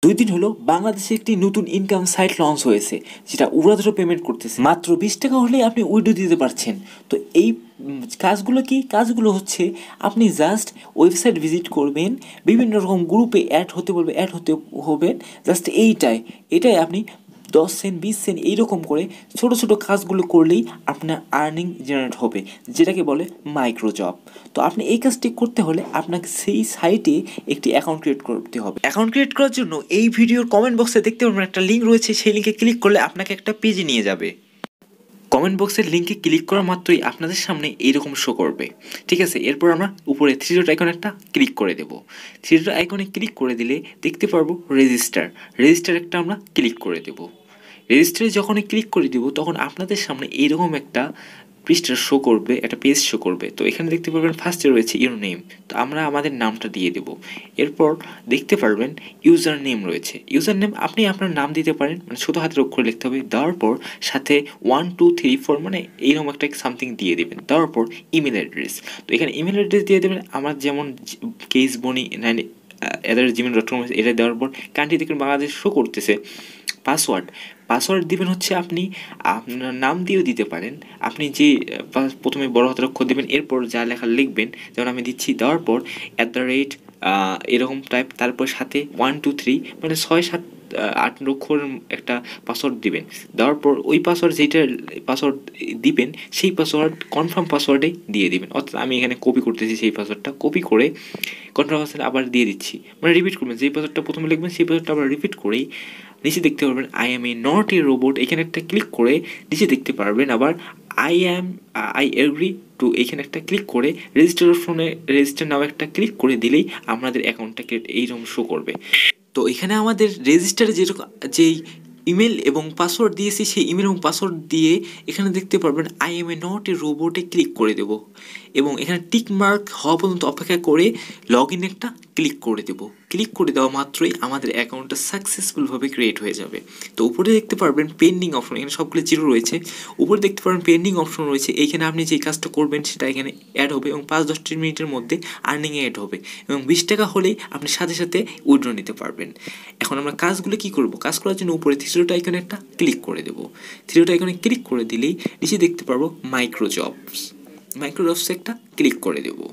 2 দিন হলো বাংলাদেশে একটি নতুন ইনকাম সাইট লঞ্চ হয়েছে, যেটা উড়াধুরা পেমেন্ট করতেছে। মাত্র 20 টাকা হলেই আপনি উইথড্র দিতে পারছেন। তো এই কাজগুলো কি? কাজগুলো হচ্ছে আপনি জাস্ট ওয়েবসাইট ভিজিট করবেন, বিভিন্ন রকম গ্রুপে অ্যাড হতে বলবে, অ্যাড হতে হবেন। জাস্ট এটাই আপনি 10 সেন্ট 20 সেন্ট এইরকম করে ছোট ছোট কাজগুলো করলেই আপনার আর্নিং জেনারেট হবে, যেটাকে বলে মাইক্রো জব। তো আপনি এই কাজটি করতে হলে আপনাকে সেই সাইটে একটি অ্যাকাউন্ট ক্রিয়েট করতে হবে। অ্যাকাউন্ট ক্রিয়েট করার জন্য এই ভিডিওর কমেন্ট বক্সে দেখতে পারবেন একটা লিঙ্ক রয়েছে, সেই লিঙ্কে ক্লিক করলে আপনাকে একটা পেজে নিয়ে যাবে। কমেন্ট বক্সের লিঙ্কে ক্লিক করা মাত্রই আপনাদের সামনে এইরকম শো করবে, ঠিক আছে। এরপর আমরা উপরে থ্রি ডট আইকনে একটা ক্লিক করে দেবো। থ্রি ডট আইকনে ক্লিক করে দিলে দেখতে পারবো রেজিস্টার একটা আমরা ক্লিক করে দেবো। রেজিস্টারে যখনই ক্লিক করে দিব তখন আপনাদের সামনে এইরকম একটা পৃষ্ঠা শো করবে, একটা পেজ শো করবে। তো এখানে দেখতে পারবেন ফার্স্টে রয়েছে ইউর নেম, তো আমরা আমাদের নামটা দিয়ে দেব। এরপর দেখতে পারবেন ইউজার নেম রয়েছে। ইউজার নেম আপনি আপনার নাম দিতে পারেন, মানে ছোটো হাতের অক্ষরে লিখতে হবে। দেওয়ার পর সাথে 1 2 3 4 মানে এইরকম একটা সামথিং দিয়ে দেবেন। দেওয়ার পর ইমেল অ্যাড্রেস, তো এখানে ইমেল অ্যাড্রেস দিয়ে দেবেন। আমার যেমন কেস বনি 9@gmail.com এটা দেওয়ার পর কান্ট্রি দেখবেন বাংলাদেশ শো করতেছে। পাসওয়ার্ড দিবেন হচ্ছে আপনি আপনার নাম দিয়েও দিতে পারেন। আপনি যে প্রথমে বড় হাতের অক্ষর দেবেন, এরপর যা লেখা লিখবেন, যেমন আমি দিচ্ছি। দেওয়ার পর @ এরকম টাইপ, তারপর সাথে 1 2 3 মানে 6 7 8 অক্ষর একটা পাসওয়ার্ড দিবেন। দেওয়ার পর ওই পাসওয়ার্ড দিবেন, সেই পাসওয়ার্ড কনফার্ম পাসওয়ার্ডে দিয়ে দিবেন। অর্থাৎ আমি এখানে কপি করতেছি, সেই পাসওয়ার্ডটা কপি করে কনফার্ম পাসওয়ার্ড আবার দিয়ে দিচ্ছি, মানে রিপিট করবেন। যেই পাসওয়ার্ডটা প্রথমে লিখবেন সেই পাসওয়ার্ডটা আবার রিপিট করেই নিচে দেখতে পারবেন I am a not A robot, এখানে একটা ক্লিক করে নিচে দেখতে পারবেন আবার আই এগ্রি টু, এখানে একটা ক্লিক করে রেজিস্টার নাও একটা ক্লিক করে দিলেই আপনাদের অ্যাকাউন্টটাকে এইরকম শো করবে। তো এখানে আমাদের রেজিস্টারে যেই ইমেল এবং পাসওয়ার্ড দিয়েছি, সেই ইমেল এবং পাসওয়ার্ড দিয়ে এখানে দেখতে পারবেন I am a not a রোবটে ক্লিক করে দেব এবং এখানে টিক মার্ক হওয়া পর্যন্ত অপেক্ষা করে লগ ইন একটা ক্লিক করে দেব। ক্লিক করে দেওয়া মাত্রই আমাদের অ্যাকাউন্টটা সাকসেসফুলভাবে ক্রিয়েট হয়ে যাবে। তো উপরে দেখতে পারবেন পেন্ডিং অপশন, এখানে সবগুলো জিরো রয়েছে। উপরে দেখতে পারবেন পেন্ডিং অপশন রয়েছে, এইখানে আপনি যে কাজটা করবেন সেটা এখানে অ্যাড হবে এবং 5-10 মিনিটের মধ্যে আর্নিংয়ে অ্যাড হবে এবং 20 টাকা হলেই আপনি সাথে সাথে উইথড্র নিতে পারবেন। এখন আমরা কাজগুলো কি করব? কাজ করার জন্য উপরে থ্রি ডট আইকনে একটা ক্লিক করে দেবো। থ্রি ডট আইকনে ক্লিক করে দিলেই নিচে দেখতে পারবো মাইক্রো জবসে একটা ক্লিক করে দেবো।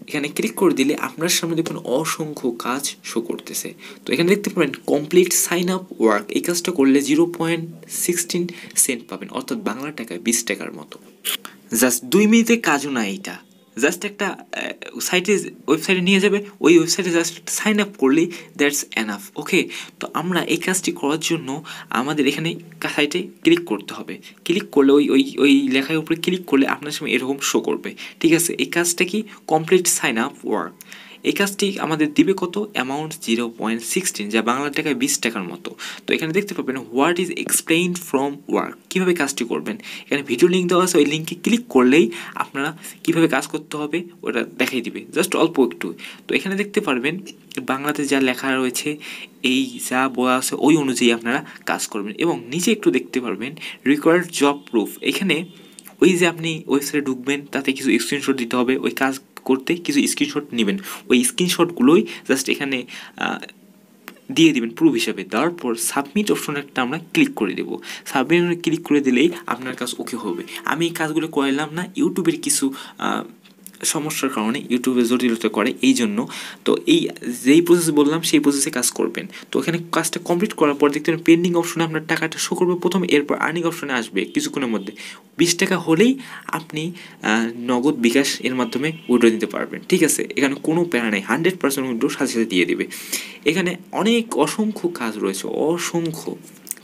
এখানে ক্লিক করে দিলে আপনার সামনে দেখুন অসংখ্য কাজ শো করতেছে। তো এখানে দেখতে পাবেন কমপ্লিট সাইন আপ ওয়ার্ক, এই কাজটা করলে 0.16 সেন্ট পাবেন, অর্থাৎ বাংলা টাকায় 20 টাকার মতো। জাস্ট 2 মিনিটে কাজও না, এইটা জাস্ট একটা ওয়েবসাইটে নিয়ে যাবে, ওই ওয়েবসাইটে জাস্ট সাইন আপ করলেই দ্যাটস এনাফ। ওকে, তো আমরা এই কাজটি করার জন্য আমাদের এখানে সাইটে ক্লিক করতে হবে। ক্লিক করলে ওই লেখার উপরে ক্লিক করলে আপনার সামনে এরকম শো করবে, ঠিক আছে। এই কাজটা কি? Complete sign up work. এই কাজটি আমাদের দিবে কত? অ্যামাউন্ট 0.16, যা বাংলা টাকায় 20 টাকার মতো। তো এখানে দেখতে পাবেন what is explained from work, কীভাবে কাজটি করবেন। এখানে ভিডিও লিঙ্ক দেওয়া আছে, ওই লিঙ্কে ক্লিক করলেই আপনারা কীভাবে কাজ করতে হবে ওটা দেখাই দিবে, জাস্ট অল্প একটু। তো এখানে দেখতে পারবেন বাংলাতে যা লেখা রয়েছে, এই যা বলা আছে ওই অনুযায়ী আপনারা কাজ করবেন। এবং নিচে একটু দেখতে পারবেন রিকোয়ার্ড জব প্রুফ, এখানে ওই যে আপনি ওয়েবসাইটে ঢুকবেন, তাতে কিছু স্ক্রিনশট দিতে হবে। ওই কাজ করতে কিছু স্ক্রিনশট নেবেন, ওই স্ক্রিনশটগুলোই জাস্ট এখানে দিয়ে দিবেন প্রুফ হিসাবে। দেওয়ার পর সাবমিট অপশনে একটা আমরা ক্লিক করে দেবো। সাবমিট ক্লিক করে দিলেই আপনার কাজ ওকে হবে। আমি এই কাজগুলো করলাম না, ইউটিউবের কিছু সমস্যার কারণে ইউটিউবে জটিলতা করে, এই জন্য। তো এই যেই প্রসেস বললাম সেই প্রসেসে কাজ করবেন। তো এখানে কাজটা কমপ্লিট করার পর দেখতে পাবেন পেন্ডিং অপশনে আপনার টাকাটা শো করবে প্রথমে, এরপর আর্নিং অপশনে আসবে কিছুক্ষণের মধ্যে। 20 টাকা হলেই আপনি নগদ বিকাশ এর মাধ্যমে উইথড্র দিতে পারবেন, ঠিক আছে। এখানে কোনো প্যারা নেই, 100% উইথড্র সাথে সাথে দিয়ে দেবে। এখানে অসংখ্য কাজ রয়েছে, অসংখ্য,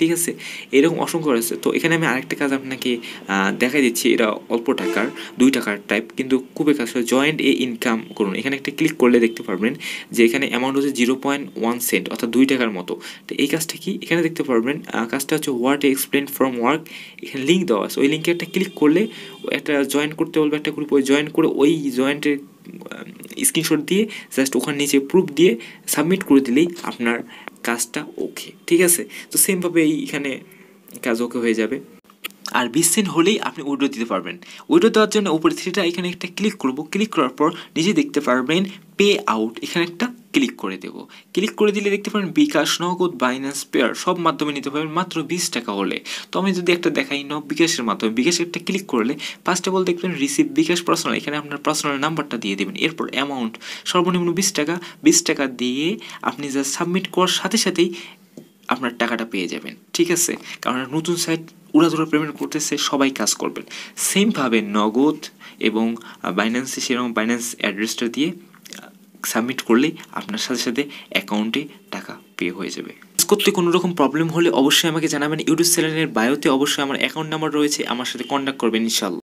ঠিক আছে, এরকম অসংখ্য রয়েছে। তো এখানে আমি আরেকটা কাজ আপনাকে দেখাই দিচ্ছি, এটা অল্প টাকার 2 টাকার টাইপ, কিন্তু খুবই কাজ। জয়েন্ট এ ইনকাম করুন, এখানে একটা ক্লিক করলে দেখতে পারবেন যে এখানে অ্যামাউন্ট হচ্ছে 0.1 সেন্ট, অর্থাৎ 2 টাকার মতো। তো এই কাজটা কি? এখানে দেখতে পারবেন কাজটা হচ্ছে হোয়াট এক্সপ্লেন ফ্রম ওয়ার্ক, এখানে লিঙ্ক দেওয়া আছে। ওই লিঙ্কে একটা ক্লিক করলে একটা জয়েন করতে বলবে একটা গ্রুপ, ওই জয়েন করে ওই জয়েন্টের স্ক্রিনশট দিয়ে জাস্ট ওখানে নিচে প্রুফ দিয়ে সাবমিট করে দিলেই আপনার কাজটা ওকে, ঠিক আছে। তো সেমভাবে এইখানে কাজ ওকে হয়ে যাবে। আর 20 সেন্ট হলেই আপনি উইথড্র দিতে পারবেন। উইথড্র দেওয়ার জন্য উপরে থ্রিটা এখানে একটা ক্লিক করব। ক্লিক করার পর নিজে দেখতে পারবেন পে আউট, এখানে একটা ক্লিক করে দেব। ক্লিক করে দিলে দেখতে পারেন বিকাশ, নগদ, বাইন্যান্স, পেয়ার সব মাধ্যমে নিতে পারবেন মাত্র 20 টাকা হলে। তো আমি যদি একটা দেখাই বিকাশের মাধ্যমে, বিকাশে একটা ক্লিক করলে ফার্স্ট অফ অল দেখবেন রিসিভ বিকাশ পার্সোনাল, এখানে আপনার পার্সোনাল নাম্বারটা দিয়ে দেবেন। এরপর অ্যামাউন্ট সর্বনিম্ন 20 টাকা, 20 টাকা দিয়ে আপনি যা সাবমিট করার সাথে সাথেই আপনার টাকাটা পেয়ে যাবেন। ঠিক আছে, কারণ নতুন সাইট উড়াধুরা পেমেন্ট করতেছে, সবাই কাজ করবেন। সেমভাবে নগদ এবং বাইন্যান্সে সেরকম বাইন্যান্স অ্যাড্রেসটা দিয়ে সাবমিট করলেই আপনার সাথে সাথে অ্যাকাউন্টে টাকা পে হয়ে যাবে। করতে কোনো রকম প্রবলেম হলে অবশ্যই আমাকে জানাবেন। ইউটিউব চ্যানেলের বায়োতে অবশ্যই আমার অ্যাকাউন্ট নাম্বার রয়েছে, আমার সাথে কন্ট্যাক্ট করবেন ইনশাল্লাহ।